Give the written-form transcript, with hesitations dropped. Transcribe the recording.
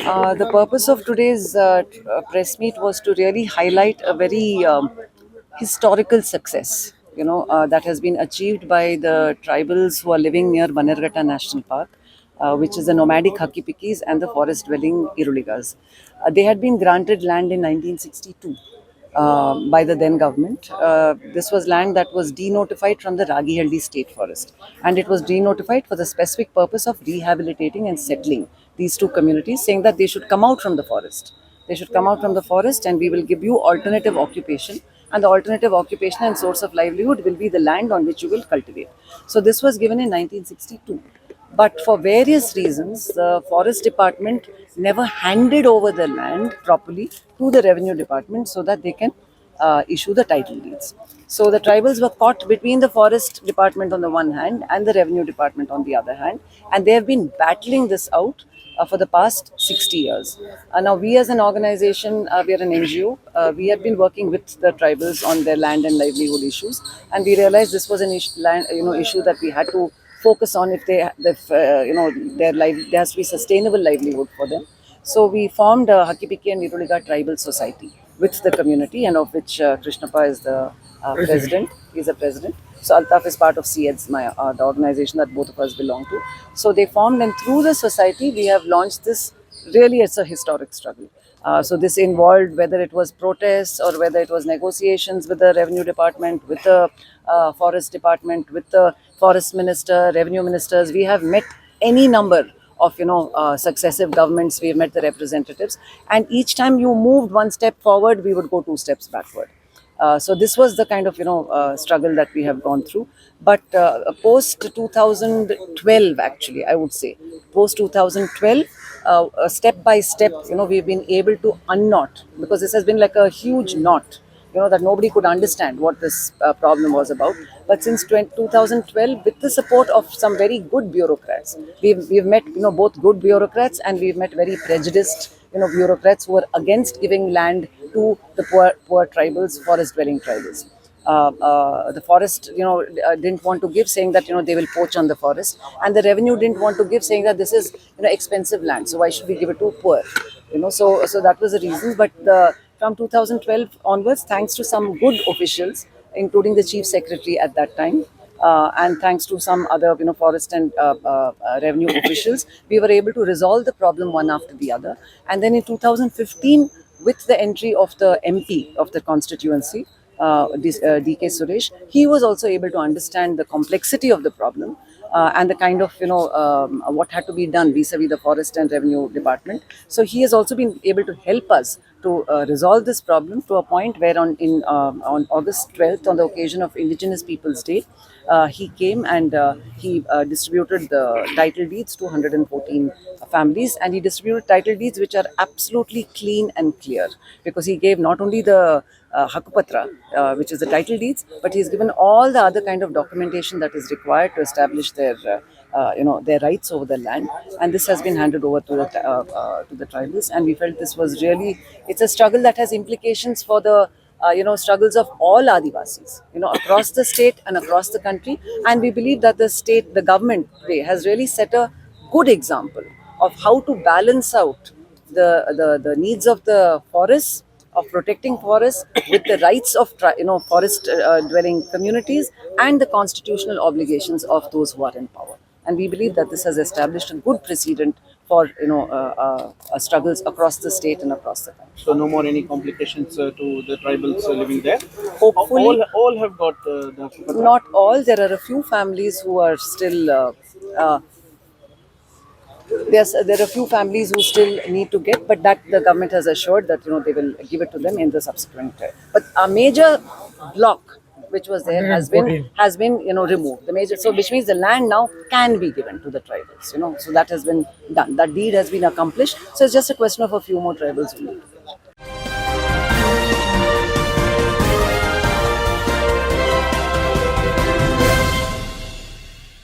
The purpose of today's press meet was to really highlight a very historical success, that has been achieved by the tribals who are living near Bannerghatta National Park, which is the nomadic Hakki Pikkis and the forest-dwelling Iruligas. They had been granted land in 1962 by the then government. This was land that was denotified from the Ragihalli State Forest, and it was denotified for the specific purpose of rehabilitating and settling these two communities, saying that they should come out from the forest. They should come out from the forest, and we will give you alternative occupation. And the alternative occupation and source of livelihood will be the land on which you will cultivate. So this was given in 1962. But for various reasons, the forest department never handed over the land properly to the revenue department so that they can issue the title deeds. So the tribals were caught between the forest department on the one hand and the revenue department on the other hand, and they have been battling this out for the past 60 years. Now, we as an organization, we are an NGO. We have been working with the tribals on their land and livelihood issues, and we realized this was an issue that we had to focus on if their life, there has to be sustainable livelihood for them. So we formed a Hakki Pikki and Iruliga Tribal Society with the community, and of which Krishnappa is the president. He is the president. So Altaf is part of CEDS, the organization that both of us belong to. So they formed, and through the society, we have launched this. Really, it's a historic struggle. So this involved whether it was protests or whether it was negotiations with the revenue department, with the forest department, with the forest minister, revenue ministers. We have met any number of successive governments. We have met the representatives, and each time you moved one step forward, we would go two steps backward. So this was the kind of struggle that we have gone through. But post 2012, actually, I would say post 2012, step by step, we've been able to unknot, because this has been like a huge knot, that nobody could understand what this problem was about. But since 2012, with the support of some very good bureaucrats, we've met both good bureaucrats, and we've met very prejudiced bureaucrats who are against giving land to the poor tribals, forest dwelling tribals. The forest didn't want to give, saying that they will poach on the forest, and the revenue didn't want to give, saying that this is expensive land, so why should we give it to poor. So that was the reason. But from 2012 onwards, thanks to some good officials, including the chief secretary at that time, and thanks to some other forest and revenue officials, we were able to resolve the problem one after the other. And then in 2015, with the entry of the MP of the constituency, D.K. Suresh, he was also able to understand the complexity of the problem, and the kind of what had to be done vis-a-vis the forest and revenue department. So he has also been able to help us to resolve this problem, to a point where on August 12th, on the occasion of Indigenous Peoples Day, he came and he distributed the title deeds to 114 families, and he distributed title deeds which are absolutely clean and clear, because he gave not only the Hakupatra, which is the title deeds, but he's given all the other kind of documentation that is required to establish their their rights over the land. And this has been handed over to the tribals, and we felt this was really, it's a struggle that has implications for the struggles of all Adivasis, across the state and across the country. And we believe that the government today has really set a good example of how to balance out the needs of the forests, of protecting forests, with the rights of forest dwelling communities, and the constitutional obligations of those who are in power. And we believe that this has established a good precedent for struggles across the state and across the country. So no more any complications to the tribals living there. Hopefully, All have got the. not all. There are a few families who are still. There are a few families who still need to get, but that the government has assured that they will give it to them in the subsequent. But a major block which was there has been removed. The major, so which means the land now can be given to the tribals. So that has been done. That deed has been accomplished. So it's just a question of a few more tribals who need to.